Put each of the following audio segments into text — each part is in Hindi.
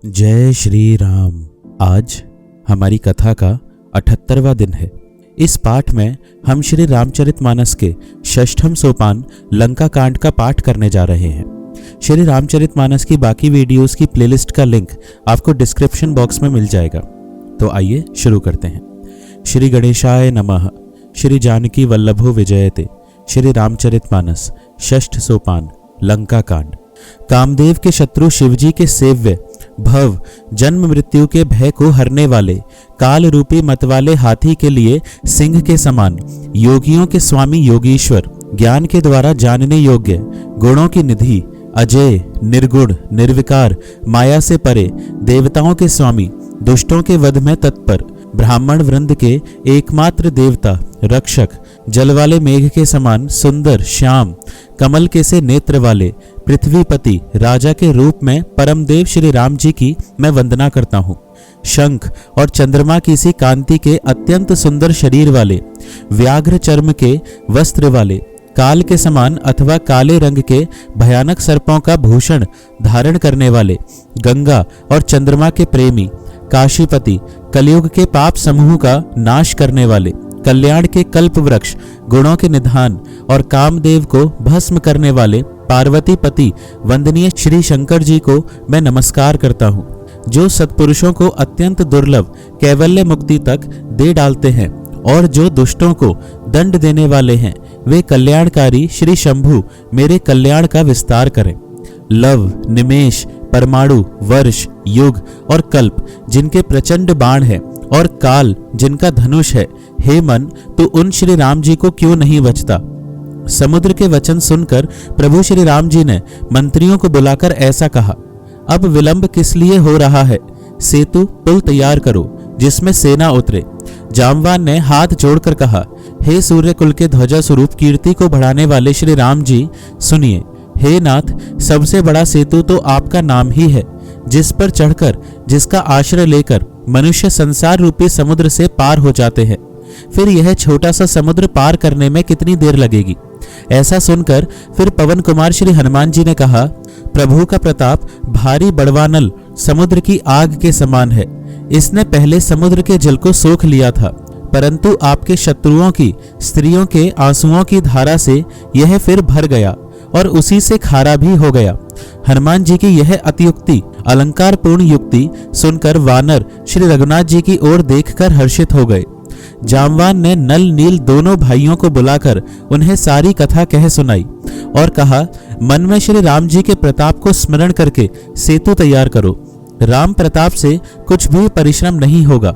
जय श्री राम। आज हमारी कथा का 78वां दिन है। इस पाठ में हम श्री रामचरितमानस के षष्ठम सोपान लंका कांड का पाठ करने जा रहे हैं। श्री रामचरितमानस की बाकी वीडियोस की प्लेलिस्ट का लिंक आपको डिस्क्रिप्शन बॉक्स में मिल जाएगा। तो आइए शुरू करते हैं। श्री गणेशाय नमः। श्री जानकी वल्लभो विजयते। श्री रामचरितमानस षष्ठ सोपान लंका कांड। कामदेव के शत्रु शिवजी के सेव्य भव जन्म मृत्यु के भय को हरने वाले काल रूपी मतवाले हाथी के लिए सिंह के समान, योगियों के स्वामी योगीश्वर, ज्ञान के द्वारा जानने योग्य, गुणों की निधि, अजय, निर्गुण, निर्विकार, माया से परे, देवताओं के स्वामी, दुष्टों के वध में तत्पर, ब्राह्मण वृंद के एकमात्र देवता, रक्षक, जल वाले मेघ के समान सुंदर, श्याम, कमल के से नेत्र वाले, पृथ्वीपति, राजा के रूप में परमदेव श्री राम जी की मैं वंदना करता हूँ। शंख और चंद्रमा की सी कांति के अत्यंत सुंदर शरीर वाले, व्याघ्र चर्म के वस्त्र वाले, काल के समान अथवा काले रंग के भयानक सर्पों का भूषण धारण करने वाले, गंगा और चंद्रमा के प्रेमी, काशीपति, कलयुग के पाप समूह का नाश करने वाले, कल्याण के कल्प वृक्ष, गुणों के निधान और कामदेव को भस्म करने वाले पार्वती पति वंदनीय श्री शंकर जी को मैं नमस्कार करता हूँ, जो सत्पुरुषों को अत्यंत दुर्लभ कैवल्य मुक्ति तक दे डालते हैं और जो दुष्टों को दंड देने वाले हैं, वे कल्याणकारी श्री शंभु मेरे कल्याण का विस्तार करें। लव, निमेष, परमाणु, वर्ष, युग और कल्प जिनके प्रचंड बाण है और काल जिनका धनुष है, हे मन तो उन श्री राम जी को क्यों नहीं बचता। समुद्र के वचन सुनकर प्रभु श्री राम जी ने मंत्रियों को बुलाकर ऐसा कहा, अब विलंब किस लिए हो रहा है, सेतु पुल तैयार करो जिसमें सेना उतरे। जामवान ने हाथ जोड़कर कहा, हे सूर्य कुल के ध्वजा स्वरूप कीर्ति को बढ़ाने वाले श्री राम जी सुनिए। हे नाथ, सबसे बड़ा सेतु तो आपका नाम ही है, जिस पर चढ़कर, जिसका आश्रय लेकर मनुष्य संसार रूपी समुद्र से पार हो जाते हैं। फिर यह छोटा सा समुद्र पार करने में कितनी देर लगेगी। ऐसा सुनकर फिर पवन कुमार श्री हनुमान जी ने कहा, प्रभु का प्रताप भारी बड़वानल समुद्र की आग के समान है। इसने पहले समुद्र के जल को सोख लिया था, परंतु आपके शत्रुओं की स्त्रियों के आंसुओं की धारा से यह फिर भर गया और उसी से खारा भी हो गया। हनुमान जी की यह अतियुक्ति, अलंकार पूर्ण युक्ति सुनकर वानर श्री रघुनाथ जी की ओर देखकर हर्षित हो गए। जामवान ने नल नील दोनों भाइयों को बुलाकर उन्हें सारी कथा कह सुनाई और कहा, मन में श्री राम जी के प्रताप को स्मरण करके सेतु तैयार करो। राम प्रताप से कुछ भी परिश्रम नहीं होगा।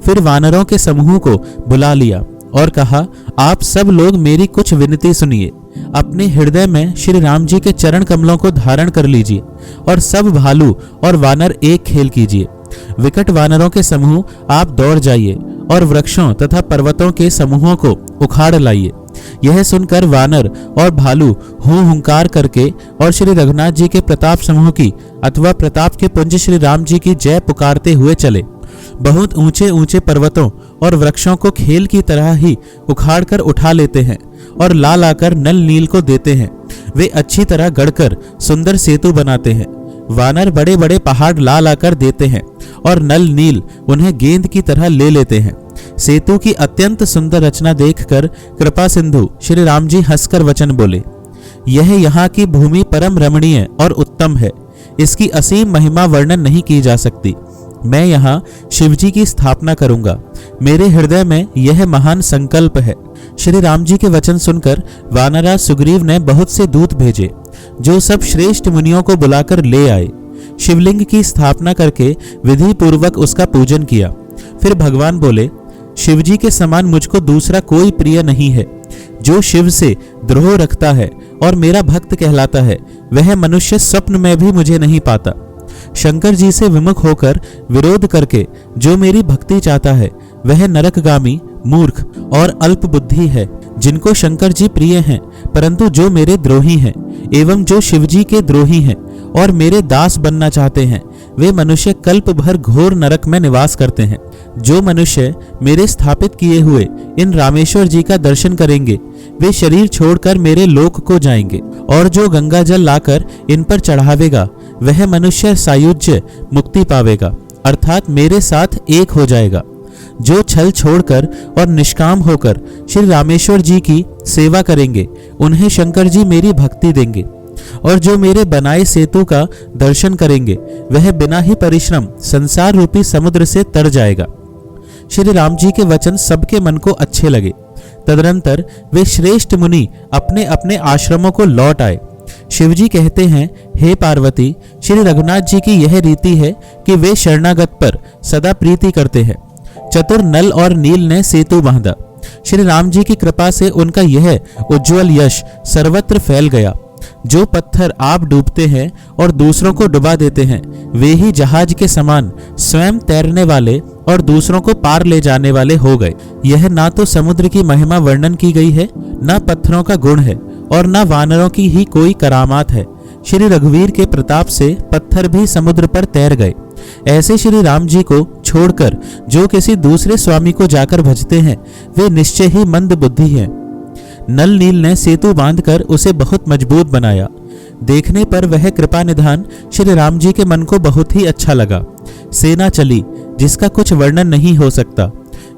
फिर वानरों के समूह को बुला लिया और कहा, आप सब लोग मेरी कुछ विनती सुनिए। अपने हृदय में श्री राम जी के चरण कमलों को धारण कर लीजिए और सब भालू और वानर एक खेल कीजिए। विकट वानरों के समूह आप दौड़ जाइए और वृक्षों तथा पर्वतों के समूहों को उखाड़ लाइए। यह सुनकर वानर और भालू हुंकार करके और श्री रघुनाथ जी के प्रताप समूह की अथवा प्रताप के पुंज श्री राम जी की जय पुकारते हुए चले। बहुत ऊंचे ऊंचे पर्वतों और वृक्षों को खेल की तरह ही उखाड़ कर उठा लेते हैं और ला लाकर नल नील को देते हैं। वे अच्छी तरह गढ़कर सुंदर सेतु बनाते हैं। वानर बड़े बड़े पहाड़ ला लाकर देते हैं और नल नील उन्हें गेंद की तरह ले लेते हैं। सेतु की अत्यंत सुंदर रचना देखकर कृपा सिंधु श्री राम जी हंसकर वचन बोले, यह यहाँ की भूमि परम रमणीय और उत्तम है। इसकी असीम महिमा वर्णन नहीं की जा सकती। मैं यहाँ शिवजी की स्थापना करूंगा। मेरे हृदय में यह महान संकल्प है। श्री राम जी के वचन सुनकर वानराज सुग्रीव ने बहुत से दूत भेजे, जो सब श्रेष्ठ मुनियों को बुलाकर ले आए। शिवलिंग की स्थापना करके विधि पूर्वक उसका पूजन किया। फिर भगवान बोले, शिवजी के समान मुझको दूसरा कोई प्रिय नहीं है। जो शिव से द्रोह रखता है और मेरा भक्त कहलाता है, वह मनुष्य स्वप्न में भी मुझे नहीं पाता। शंकर जी से विमुख होकर विरोध करके जो मेरी भक्ति चाहता है, वह नरकगामी, मूर्ख और अल्प बुद्धि है। जिनको शंकर जी प्रिय हैं, परंतु जो मेरे द्रोही हैं एवं जो शिवजी के द्रोही हैं और मेरे दास बनना चाहते हैं वे मनुष्य कल्प भर घोर नरक में निवास करते हैं। जो मनुष्य मेरे स्थापित किए हुए इन रामेश्वर जी का दर्शन करेंगे वे शरीर छोड़कर मेरे लोक को जाएंगे, और जो गंगा जल लाकर इन पर चढ़ावेगा वह मनुष्य सायुज्य मुक्ति पावेगा, अर्थात मेरे साथ एक हो जाएगा। जो छल छोड़कर और निष्काम होकर श्री रामेश्वर जी की सेवा करेंगे उन्हें शंकर जी मेरी भक्ति देंगे, और जो मेरे बनाए सेतु का दर्शन करेंगे वह बिना ही परिश्रम संसार रूपी समुद्र से तर जाएगा। श्री राम जी के वचन सबके मन को अच्छे लगे। तदनंतर वे श्रेष्ठ मुनि अपने अपने आश्रमों को लौट आए। शिवजी कहते हैं, हे पार्वती, श्री रघुनाथ जी की यह रीति है कि वे शरणागत पर सदा प्रीति करते हैं। चतुर नल और नील ने सेतु बांधा। श्री राम जी की कृपा से उनका यह उज्जवल यश सर्वत्र फैल गया। जो पत्थर आप डूबते हैं और दूसरों को डुबा देते हैं वे ही जहाज के समान स्वयं तैरने वाले और दूसरों को पार ले जाने वाले हो गए। यह ना तो समुद्र की महिमा वर्णन की गई है, ना पत्थरों का गुण है, और ना वानरों की ही कोई करामात है। श्री रघुवीर के प्रताप से पत्थर भी समुद्र पर तैर गए। ऐसे श्री राम जी को छोड़कर जो किसी दूसरे स्वामी को जाकर भजते हैं वे निश्चय ही मंद बुद्धि हैं। नल नील ने सेतु बांधकर उसे बहुत मजबूत बनाया। देखने पर वह कृपा निधान श्री राम जी के मन को बहुत ही अच्छा लगा। सेना चली जिसका कुछ वर्णन नहीं हो सकता।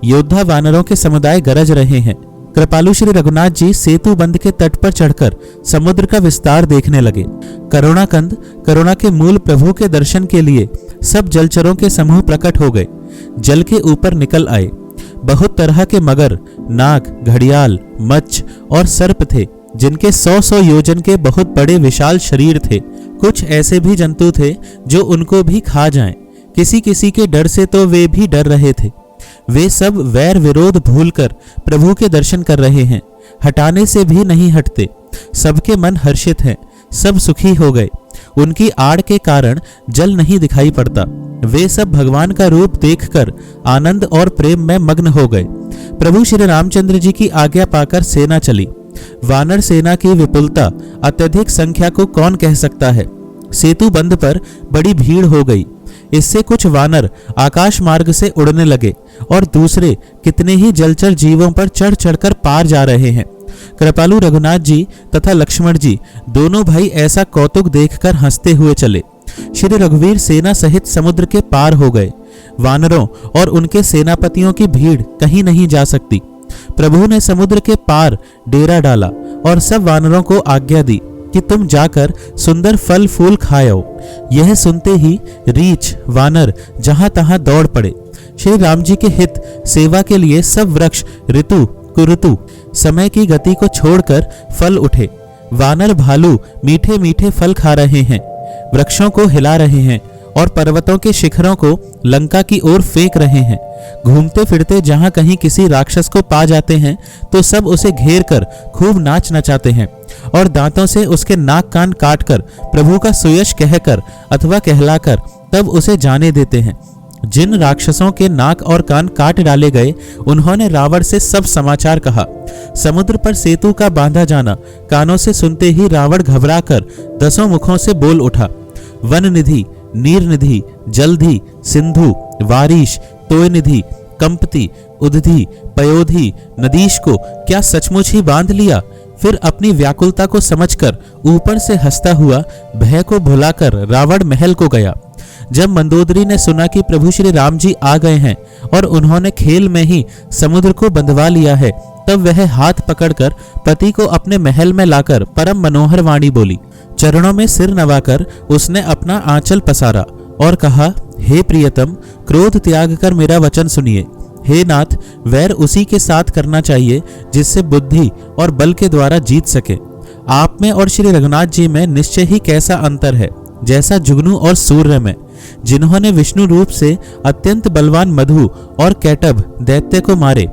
योद्धा वानरों के समुदाय गरज रहे हैं। कृपालु श्री रघुनाथ जी सेतु बंध के तट पर चढ़कर समुद्र का विस्तार देखने लगे। करुणाकंद करुणा के मूल प्रभु के दर्शन के लिए सब जलचरों के समूह प्रकट हो गए। जल के ऊपर निकल आए। बहुत तरह के मगर, नाग, घड़ियाल, मच्छ और सर्प थे जिनके 100-100 योजन के बहुत बड़े विशाल शरीर थे। कुछ ऐसे भी जंतु थे जो उनको भी खा जाएं। किसी किसी के डर से तो वे भी डर रहे थे। वे सब वैर विरोध भूलकर प्रभु के दर्शन कर रहे हैं, हटाने से भी नहीं हटते। सबके मन हर्षित हैं, सब सुखी हो गए। उनकी आड़ के कारण जल नहीं दिखाई पड़ता। वे सब भगवान का रूप देखकर आनंद और प्रेम में मग्न हो गए। प्रभु श्री रामचंद्र जी की आज्ञा पाकर सेना चली। वानर सेना की विपुलता, अत्यधिक संख्या को कौन कह सकता है। सेतु बंध पर बड़ी भीड़ हो गई। इससे कुछ वानर आकाश मार्ग से उड़ने लगे और दूसरे कितने ही जलचर जीवों पर चढ़ चढ़कर पार जा रहे हैं। कृपालु रघुनाथ जी तथा लक्ष्मण जी दोनों भाई ऐसा कौतुक देखकर हंसते हुए चले। श्री रघुवीर सेना सहित समुद्र के पार हो गए। वानरों और उनके सेनापतियों की भीड़ कहीं नहीं जा सकती। प्रभु ने समुद्र के पार डेरा डाला और सब वानरों को आज्ञा दी कि तुम जाकर सुंदर फल फूल खाओ। यह सुनते ही रीछ वानर जहां तहां दौड़ पड़े। श्री राम जी के हित सेवा के लिए सब वृक्ष ऋतु कुऋतु समय की गति को छोड़कर फल उठे। वानर भालू मीठे मीठे फल खा रहे हैं, वृक्षों को हिला रहे हैं और पर्वतों के शिखरों को लंका की ओर फेंक रहे हैं। घूमते फिरते जहां कहीं किसी राक्षस को पा जाते हैं तो सब उसे घेर कर खूब नाच नचाते हैं और दांतों से उसके नाक कान काटकर प्रभु का सुयश कहकर अथवा कहलाकर तब उसे जाने देते हैं। जिन राक्षसों के नाक और कान काट डाले गए उन्होंने रावण से सब समाचार कहा। समुद्र पर सेतु का बांधा जाना कानों से सुनते ही रावण घबराकर 10 मुखों से बोल उठा। वन निधि, नीर निधि, जलधि, सिंधु, वारिश, तोय निधि, कंपति, उदधि, पयोधि, नदीश को क्या सचमुच ही बांध लिया। फिर अपनी व्याकुलता को समझकर ऊपर से हंसता हुआ भय को भुलाकर रावण महल को गया। जब मंदोदरी ने सुना कि प्रभु श्री राम जी आ गए हैं और उन्होंने खेल में ही समुद्र को बंधवा लिया है तब वह हाथ पकड़कर पति को अपने महल में लाकर परम मनोहर वाणी बोली। चरणों में सिर नवाकर उसने अपना आंचल पसारा और कहा, हे प्रियतम, क्रोध त्याग कर मेरा वचन सुनिए। हे नाथ, वैर उसी के साथ करना चाहिए जिससे बुद्धि और बल के द्वारा जीत सके। आप में और श्री रघुनाथ जी में निश्चय ही कैसा अंतर है, जैसा जुगनू और सूर्य में। जिन्होंने विष्णु रूप से अत्यंत बलवान मधु और कैटभ दैत्य को मारे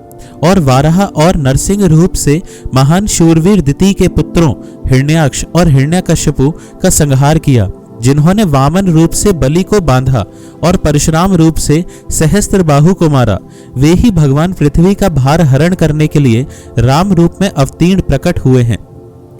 और वाराह और नरसिंह रूप से महान शूरवीर दिति के पुत्रों हिरण्याक्ष और हिरण्यकश्यपु का संहार किया। जिन्होंने वामन रूप से बलि को बांधा और परशुराम रूप से सहस्त्रबाहु को मारा, वे ही भगवान पृथ्वी का भार हरण करने के लिए राम रूप में अवतीर्ण प्रकट हुए हैं।